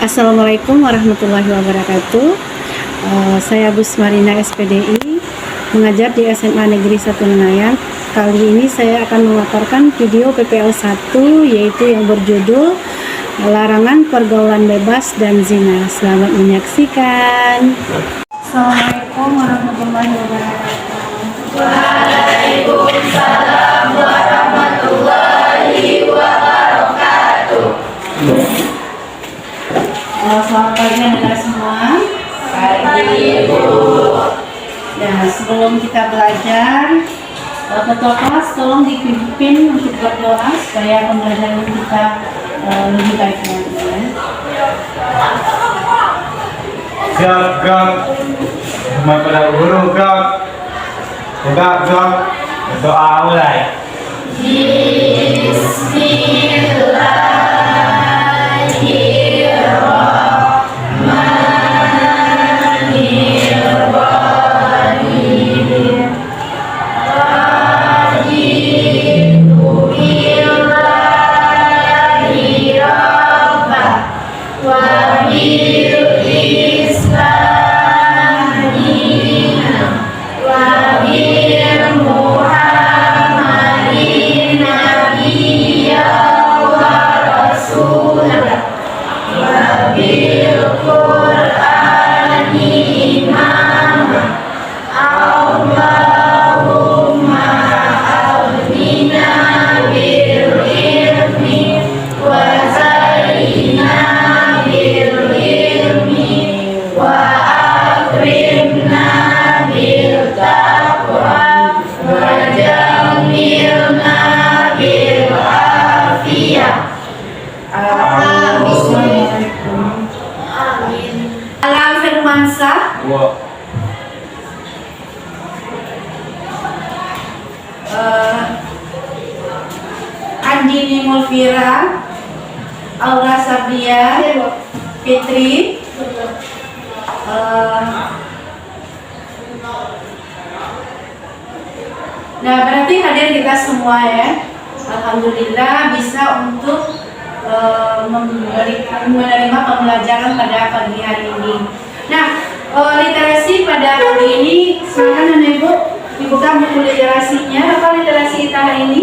Assalamualaikum warahmatullahi wabarakatuh. Saya Bus Marina SPDI, mengajar di SMA Negeri 1 Ngenayan. Kali ini saya akan melaporkan video PPL 1, yaitu yang berjudul Larangan Pergaulan Bebas dan Zina. Selamat menyaksikan. Assalamualaikum warahmatullahi wabarakatuh. Waalaikumsalam warahmatullahi wabarakatuh. Selamat pagi anak-anak semua. Pagi, Bu. Nah, sebelum kita belajar, ketua kelas tolong dipimpin untuk berdoa supaya pembelajaran kita lebih baik lagi ya. Siap, gerak. Mulai pada guru, gerak. Tegak, gerak. Doa mulai. Alam Firmansyah, Andini Mulfira, Aura Sabdia, Fitri, nah berarti hadir kita semua ya. Alhamdulillah bisa untuk menerima pembelajaran pada pagi hari ini. Nah, literasi pada hari ini, silakan Anak Ibu dibuka buku literasinya. Apa literasi kita hari ini?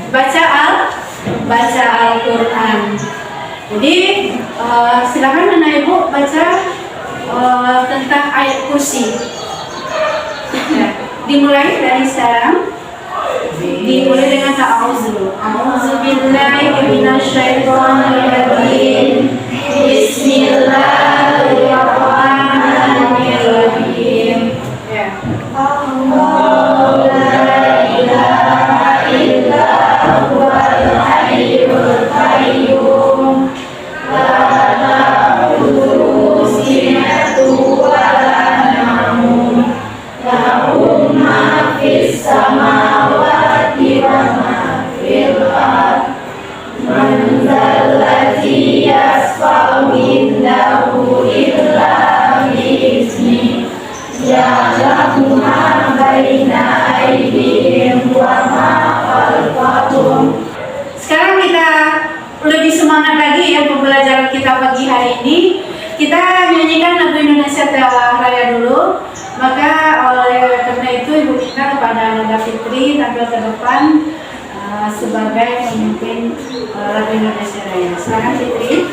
Baca Al-Quran. Jadi silakan Anak Ibu baca tentang ayat kursi. Nah, dimulai dari sekarang. Dimulai dengan ta'awuzu. A'udzu billahi minasyaitonir rajim. Bismillahirrahmanirrahim. Ya. Allahu la ilaha illa huwal hayyul qayyum. La ta'khudhuhu sinatun wa la nawm. Lahu ma fis samawati wa ma fil ardh. Man dzalladzi yashfa'u indahu illa bi'idznihi. Ya'lamu ma baina aydihim wa ma khalfahum. Sekarang kita lebih semangat lagi ya pembelajaran kita pagi hari ini. Kita nyanyikan lagu Indonesia Raya dulu. Maka oleh karena itu Ibu minta kepada Nanda Fitri tampil ke depan sebagai pemimpin lagu Indonesia Raya. Silakan Fitri.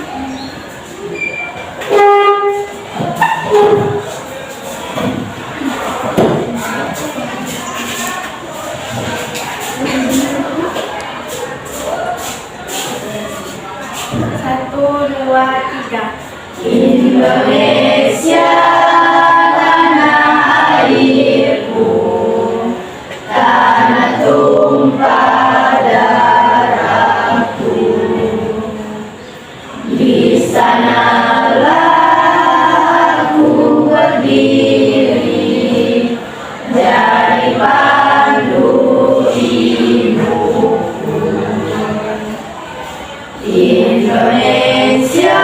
Satu, dua, tiga. Indonesia tanah airku, tanah tumpah darahku. Di sanalah aku berdiri, jadi pandu ibuku. Indonesia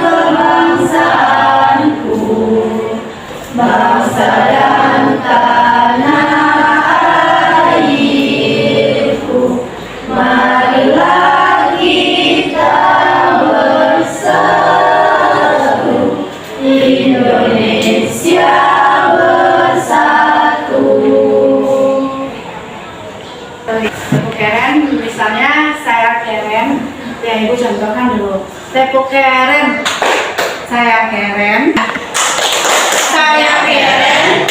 kebangsaanku, contohkan dulu. Tepuk Keren. Saya Keren. Saya keren,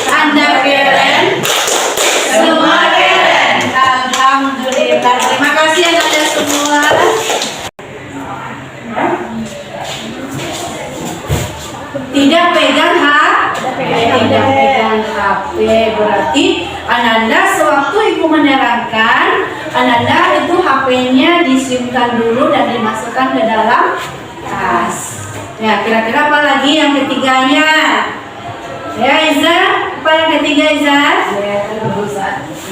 Anda Keren. semua keren. Alhamdulillah. Terima kasih Anda semua. Tidak pegang tidak pegang HP, berarti Ananda sewaktu ibu menerangkan, Ananda itu HP-nya disimpan dulu dan dimasukkan ke dalam tas. Ya, kira-kira apa lagi yang ketiganya? Ya, Iza, apa yang ketiga, Iza? Saya terus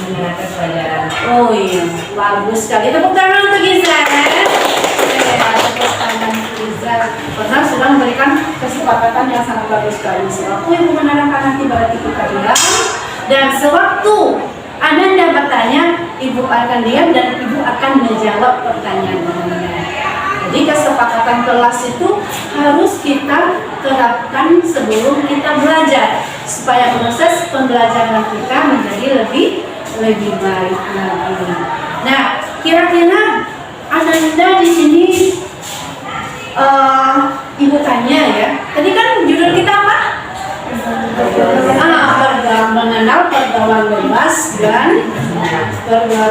menyenangkan pelajaran. Oh iya, bagus sekali. Tepuk tangan untuk Iza. Tepuk tangan untuk Iza. Karena sudah memberikan kesepakatan yang sangat bagus sekali. Sewaktu ibu menerangkan nanti berarti kita diam, dan sewaktu Ananda bertanya, ibu akan diam dan ibu akan menjawab pertanyaan Ananda. Jadi kesepakatan kelas itu harus kita terapkan sebelum kita belajar supaya proses pembelajaran kita menjadi lebih baik lagi. Nah, kira-kira Ananda di sini ibu tanya ya. Tadi kan judul kita apa? Mengenal pergaulan bebas dan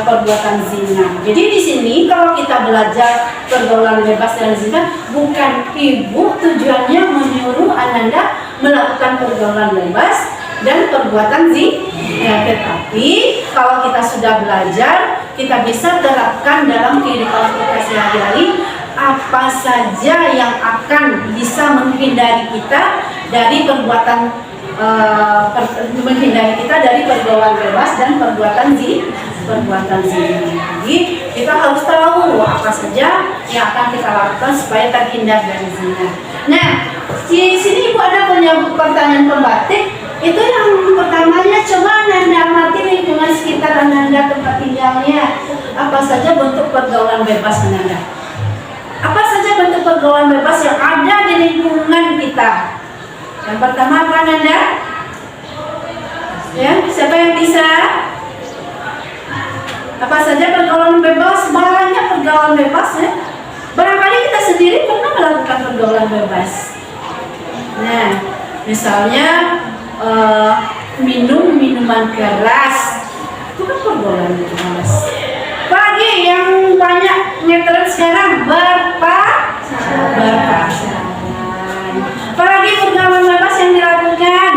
perbuatan zina. Jadi di sini kalau kita belajar pergaulan bebas dan zina, bukan ibu tujuannya menyuruh Ananda melakukan pergaulan bebas dan perbuatan zina, tetapi kalau kita sudah belajar, kita bisa terapkan dalam kehidupan kita sehari-hari apa saja yang akan bisa menghindari kita dari perbuatan menghindari kita dari pergaulan bebas dan perbuatan zina. Jadi kita harus tahu apa saja yang akan kita lakukan supaya terhindar dari zina. Nah, di sini ibu ada punya pertanyaan pembatik. Itu yang pertamanya, coba Ananda amati lingkungan sekitar Ananda, tempat tinggalnya. Apa saja bentuk pergaulan bebas Ananda? Apa saja bentuk pergaulan bebas yang ada di lingkungan kita? Yang pertama apa Ananda? Ya, siapa yang bisa? Apa saja pergaulan bebas? Banyak pergaulan bebas ya. Barangkali kita sendiri pernah melakukan pergaulan bebas. Nah, misalnya minum minuman keras, itu kan pergaulan bebas. Apalagi yang banyak ngetren sekarang berpacaran. Apalagi pergaulan bebas yang dilakukan?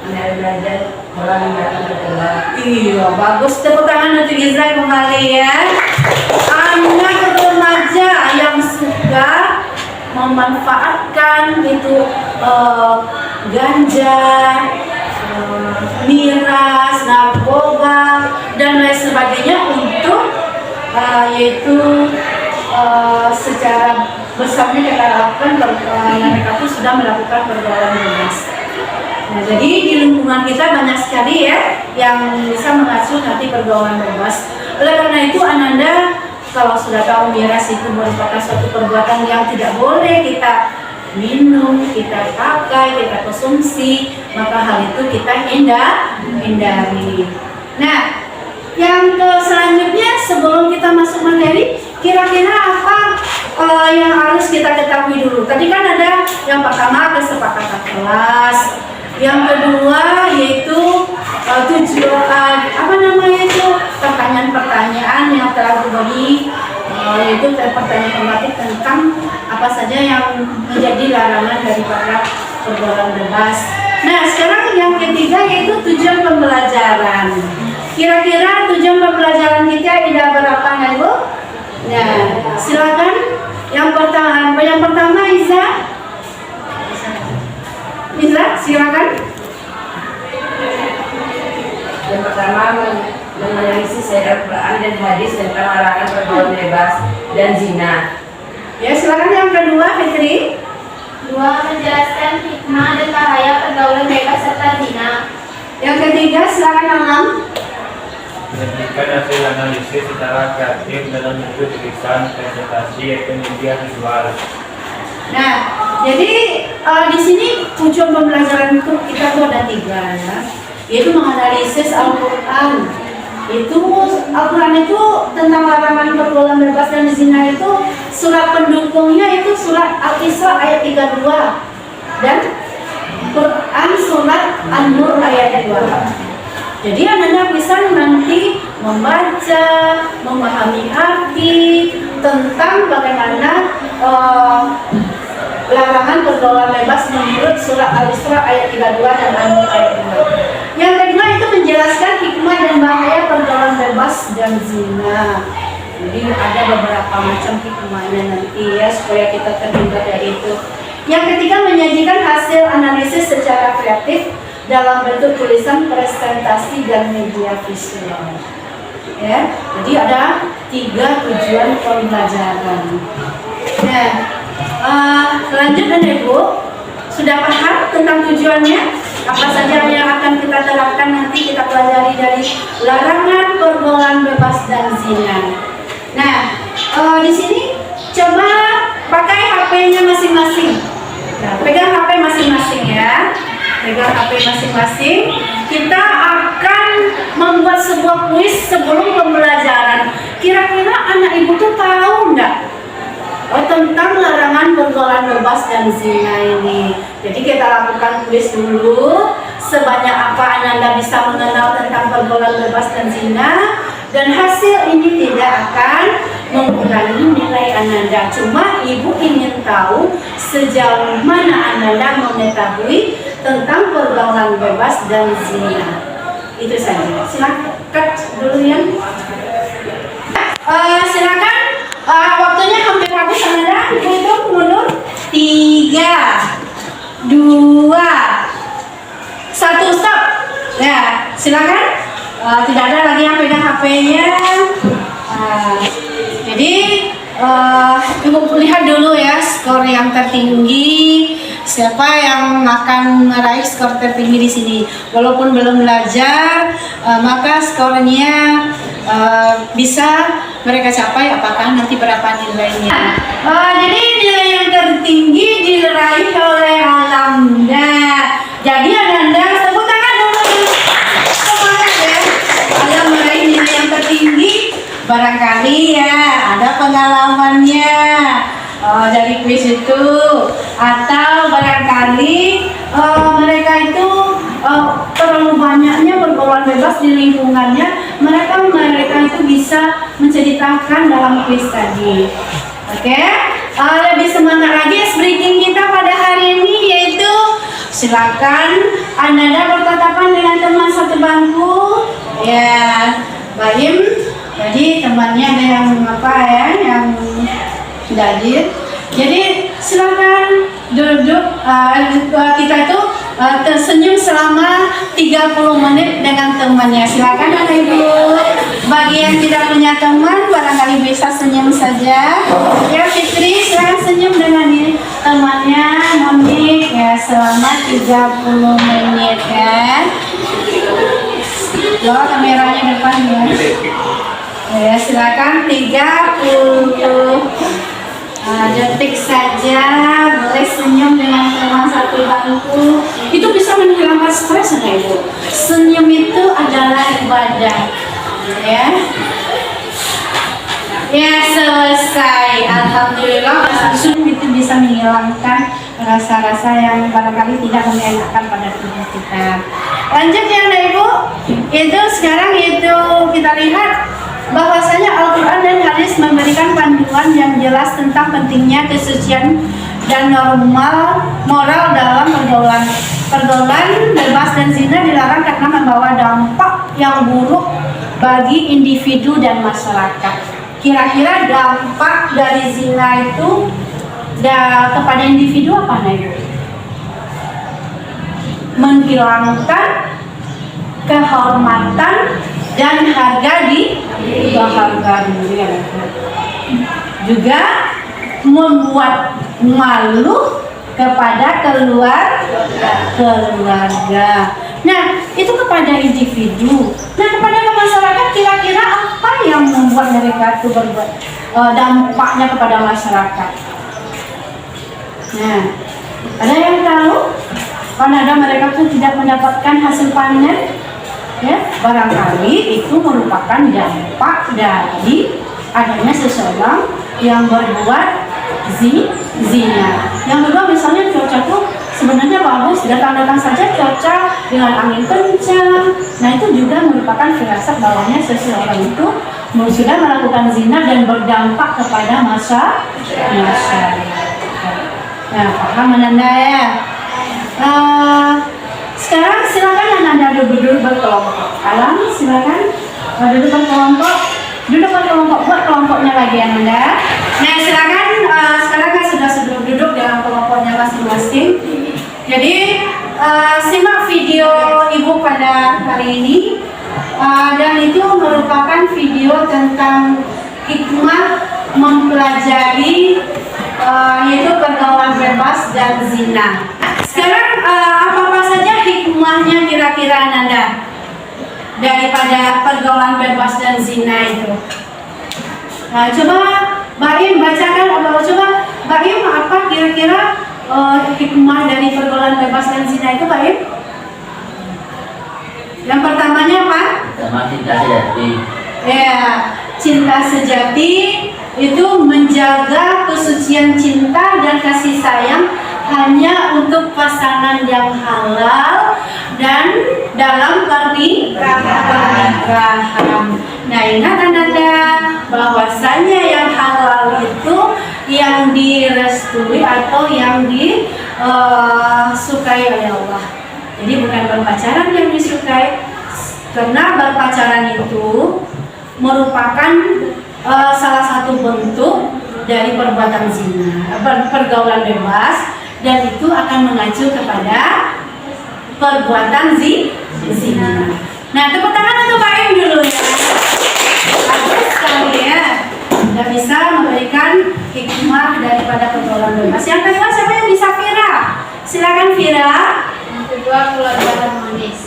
Anda belajar olahraga bergerak. Iya, bagus. Tepuk tangan untuk Izra kembali ya. Anak remaja yang suka memanfaatkan itu ganja, miras, narkoba dan lain sebagainya untuk yaitu secara bersama kita lakukan mereka pun sudah melakukan pergaulan bebas. Nah, jadi di lingkungan kita banyak sekali ya yang bisa mengacu nanti pergaulan bebas. Oleh karena itu Ananda kalau sudah tahu miras itu merupakan suatu perbuatan yang tidak boleh kita minum, kita pakai, kita konsumsi, maka hal itu kita hindari. Nah, yang selanjutnya sebelum kita masuk materi, kira-kira apa yang harus kita ketahui dulu? Tadi kan ada yang pertama kesepakatan kelas, yang kedua yaitu tujuan pertanyaan-pertanyaan yang telah diberi, yaitu pertanyaan tematik tentang apa saja yang menjadi larangan daripada pergaulan bebas. Nah, sekarang yang ketiga yaitu tujuan pembelajaran. Kira-kira tujuan pembelajaran kita ada berapa, Ibu? Nah, silakan. Yang pertama Iza, silakan. Yang pertama menganalisis ayat Al-Quran dan hadis tentang larangan pergaulan bebas dan zina. Ya, silakan yang kedua, Fitri. Dua, menjelaskan hikmah dan bahaya pergaulan bebas serta zina. Yang ketiga, silakan Alam. Menyajikan hasil analisis secara kreatif dalam bentuk tulisan, presentasi, atau media visual. Nah, jadi di sini tujuan pembelajaran itu kita tuh ada tiga ya, yaitu menganalisis Al-Quran. Itu Al-Quran itu tentang larangan pergaulan bebas dan zina itu surat pendukungnya itu surat Al-Isra ayat 32 dan Quran surat An-Nur ayat 2. Jadi Anda bisa nanti membaca, memahami arti tentang bagaimana larangan pergaulan bebas menurut surat Al-Isra ayat 32 dan An-Nur ayat 2. Yang kedua itu menjelaskan hikmah dan bahaya pergaulan bebas dan zina. Jadi ada beberapa macam hikmahnya nanti ya supaya kita terhindar dari itu. Yang ketiga menyajikan hasil analisis secara kreatif dalam bentuk tulisan, presentasi dan media visual. Ya, jadi ada 3 tujuan pembelajaran. Lanjut Ibu, sudah paham tentang tujuannya? Apa saja yang akan kita terapkan nanti kita pelajari dari larangan pergaulan bebas dan zina. Nah, di sini coba pakai HP-nya masing-masing. Nah, pegang HP masing-masing ya. Pegang HP masing-masing. Kita akan membuat sebuah kuis sebelum pembelajaran. Kira-kira anak ibu tuh tahu enggak tentang larangan pergaulan bebas dan zina ini? Jadi kita lakukan kuis dulu. Sebanyak apa Anda bisa mengenal tentang pergaulan bebas dan zina. Dan hasil ini tidak akan mengurangi nilai Anda. Cuma ibu ingin tahu sejauh mana Anda mengetahui tentang pergaulan bebas dan zina. Itu saja. Silakan dulu ya. Silakan. Waktunya hampir habis Anda. Ibu itu mundur. 3, 2, 1 stop. Ya, silakan. Tidak ada lagi yang pegang HP-nya. Jadi ibu lihat dulu ya skor yang tertinggi. Siapa yang akan meraih skor tertinggi di sini? Walaupun belum belajar, maka skornya bisa mereka capai. Apakah nanti berapa nilainya? Jadi nilai yang tertinggi diraih oleh Alamda. Jadi Anda tepuk tangan dulu. Semangat ya. Anda meraih nilai yang tertinggi. Barangkali ya ada pengalamannya dari kuis itu, atau barangkali mereka itu terlalu banyaknya pergaulan bebas di lingkungannya, mereka itu bisa menceritakan dalam kuis tadi. Oke, lebih semangat lagi ice breaking kita pada hari ini, yaitu silakan Anda bertatapan dengan teman satu bangku ya. Baim, jadi temannya ada yang apa ya, yang tidak hadir. Jadi silakan duduk. Kita itu tersenyum selama 30 menit dengan temannya. Silakan Anak Ibu. Bagi yang tidak punya teman, barangkali bisa senyum saja. Ya Fitri, silakan senyum dengan temannya Monik ya selama 30 menit ya. Bawa kameranya depan ya. Ya, silakan 30 detik saja, boleh senyum dengan teman satu bangku. Itu bisa menghilangkan stres, Anak Ibu. Senyum itu adalah ibadah. Ya. Ya, selesai. Alhamdulillah, senyum itu bisa menghilangkan rasa-rasa yang barangkali tidak mengenakan pada tubuh kita. Lanjut ya, Anak Ibu. Itu sekarang itu kita lihat bahwasanya Al-Quran dan hadis memberikan panduan yang jelas tentang pentingnya kesucian dan moral dalam pergaulan bebas dan zina dilarang karena membawa dampak yang buruk bagi individu dan masyarakat. Kira-kira dampak dari zina itu kepada individu apa, Ibu? Menghilangkan kehormatan dan harga di harga dunia, juga membuat malu kepada keluarga. Nah, itu kepada individu. Nah, kepada masyarakat kira-kira apa yang membuat mereka itu berbuat dampaknya kepada masyarakat? Nah, ada yang tahu? Karena mereka tuh tidak mendapatkan hasil panen. Ya, barangkali itu merupakan dampak dari adanya seseorang yang berbuat zina. Yang kedua misalnya cuaca tuh sebenarnya bagus, datang-datang saja cuaca dengan angin kencang. Nah itu juga merupakan firasat bahwanya seseorang itu sudah melakukan zina dan berdampak kepada masyarakat. Nah, paham Ananda ya? Sekarang silakan Ananda duduk berkelompok. Alam silakan duduk berkelompok. Buat kelompoknya lagi Ananda. Nah silakan sekarang kan sudah duduk dalam kelompoknya masing-masing. Jadi simak video ibu pada hari ini dan itu merupakan video tentang hikmah mempelajari yaitu pergaulan bebas dan zina. Sekarang apa saja hikmahnya kira-kira Ananda daripada pergaulan bebas dan zina itu? Nah, coba Mbak Im bacakan, coba Mbak Im apa kira-kira hikmah dari pergaulan bebas dan zina itu Mbak Im? Yang pertamanya apa? Sama cinta sejati. Ya, cinta sejati itu menjaga kesucian cinta dan kasih sayang hanya untuk pasangan yang halal dan dalam pernikahan. Nah ingat Ananda bahwasanya yang halal itu yang direstui atau yang disukai oleh Allah. Jadi bukan berpacaran yang disukai, karena berpacaran itu merupakan salah satu bentuk dari perbuatan zina, pergaulan bebas, dan itu akan mengacu kepada perbuatan zina. Nah, tepuk tangan untuk Pak Im dulu ya. Bagus sekali ya. Sudah bisa memberikan hikmah daripada pergaulan bebas. Yang kedua siapa yang bisa? Vira. Silakan Vira. Yang kedua, keluarga harmonis.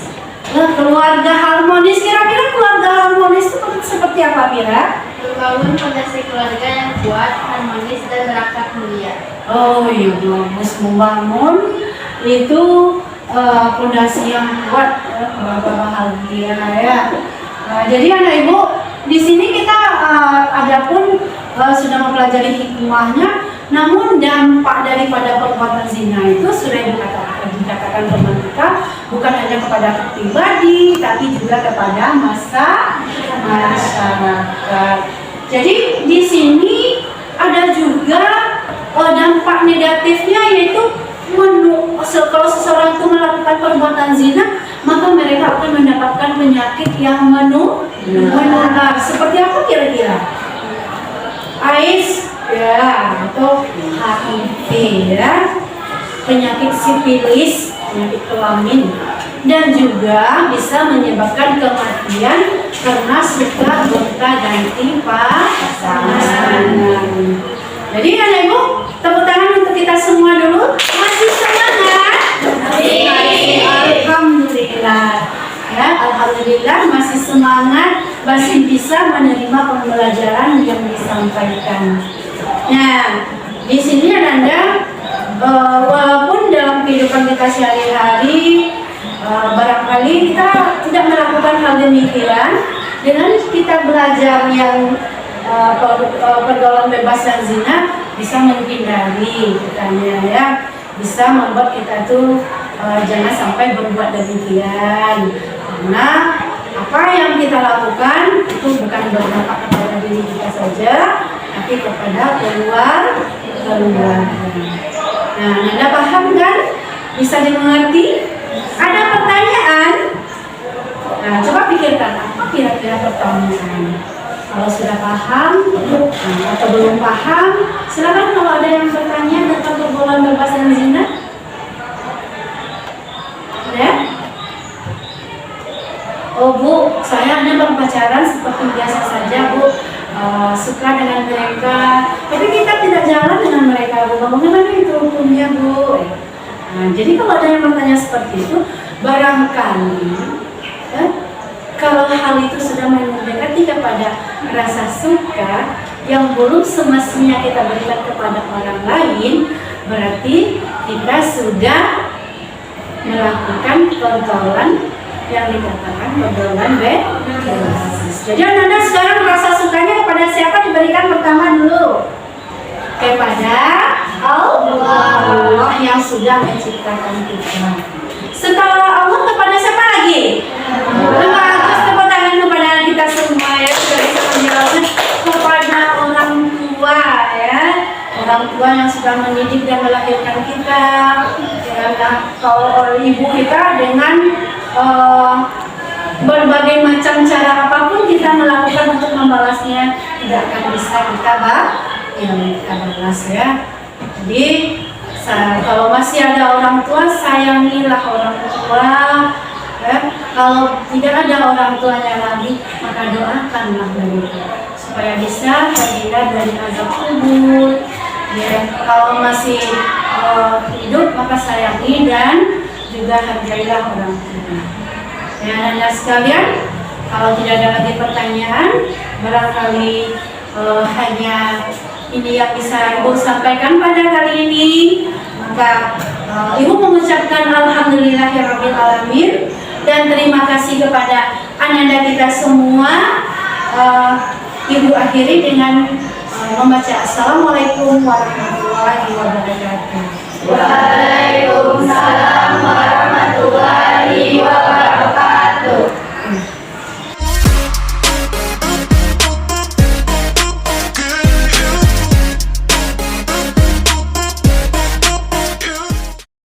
Keluarga harmonis. Kira-kira keluarga harmonis itu seperti apa Vira? Membangun fondasi keluarga yang kuat, harmonis, dan berakhlak mulia. Oh iya, bagus. Membangun itu fondasi yang kuat, bahagia ya. Jadi anak ibu di sini kita adapun sudah mempelajari hikmahnya, namun dampak daripada perbuatan zina itu sudah dikatakan teman kita bukan hanya kepada pribadi, tapi juga kepada masyarakat. Jadi di sini ada juga dampak negatifnya, yaitu kalau seseorang itu melakukan perbuatan zina, maka mereka akan mendapatkan penyakit yang menular. Seperti apa kira-kira? AIDS ya, atau HIV ya, penyakit sifilis, penyakit kelamin, dan juga bisa menyebabkan kematian karena suka gonta-ganti pasangan. Jadi anak ibu, tepuk tangan untuk kita semua dulu. Masih semangat? Alhamdulillah. Ya, alhamdulillah masih semangat, masih bisa menerima pembelajaran yang disampaikan. Nah, di sini Anda walaupun dalam kehidupan kita sehari-hari barangkali kita tidak melakukan hal demikian, dengan kita belajar yang pergaulan bebas dan zina bisa menghindari katanya ya, bisa membuat kita tuh jangan sampai berbuat demikian, karena apa yang kita lakukan itu bukan berdampak kepada diri kita saja, tapi kepada keluarga. Nah, Anda paham kan? Bisa dimengerti? Ada pertanyaan? Nah, coba pikirkan apa kira-kira pertanyaan. Kalau sudah paham atau belum paham, silakan kalau ada yang bertanya tentang pergaulan bebas dan zina. Ada? Oh Bu, saya hanya berpacaran seperti biasa saja Bu, suka dengan mereka, tapi kita tidak jalan dengan mereka Bu. Bagaimana itu hukumnya Bu? Nah, jadi kalau ada yang bertanya seperti itu, barangkali kalau hal itu sudah mendekati kepada rasa suka yang belum semestinya kita berikan kepada orang lain, berarti kita sudah melakukan pergaulan yang dikatakan pergaulan bebas. Jadi anak-anak sekarang rasa sukanya kepada siapa diberikan pertama dulu? Kepada Allah yang sudah menciptakan kita. Setelah Allah kepada siapa lagi? Bagus, tepuk tangan kepada kita semua ya, sudah bisa menjawab. Kepada orang tua ya, orang tua yang sudah mendidik dan melahirkan kita. Kalau ibu kita dengan berbagai macam cara apapun kita melakukan untuk membalasnya, tidak akan bisa kita balas ya. Jadi kalau masih ada orang tua, sayangilah orang tua ya. Kalau tidak ada orang tuanya lagi, maka doakanlah mereka supaya bisa terhindar dari azab kubur ya. Kalau masih hidup, maka sayangi dan juga hargailah orang tua ya. Anak-anak sekalian, kalau tidak ada lagi pertanyaan, barangkali hanya ini yang bisa Ibu sampaikan pada kali ini, maka Ibu mengucapkan alhamdulillahirabbil alamin dan terima kasih kepada anak-anak kita semua. Ibu akhiri dengan membaca Assalamualaikum warahmatullahi wabarakatuh.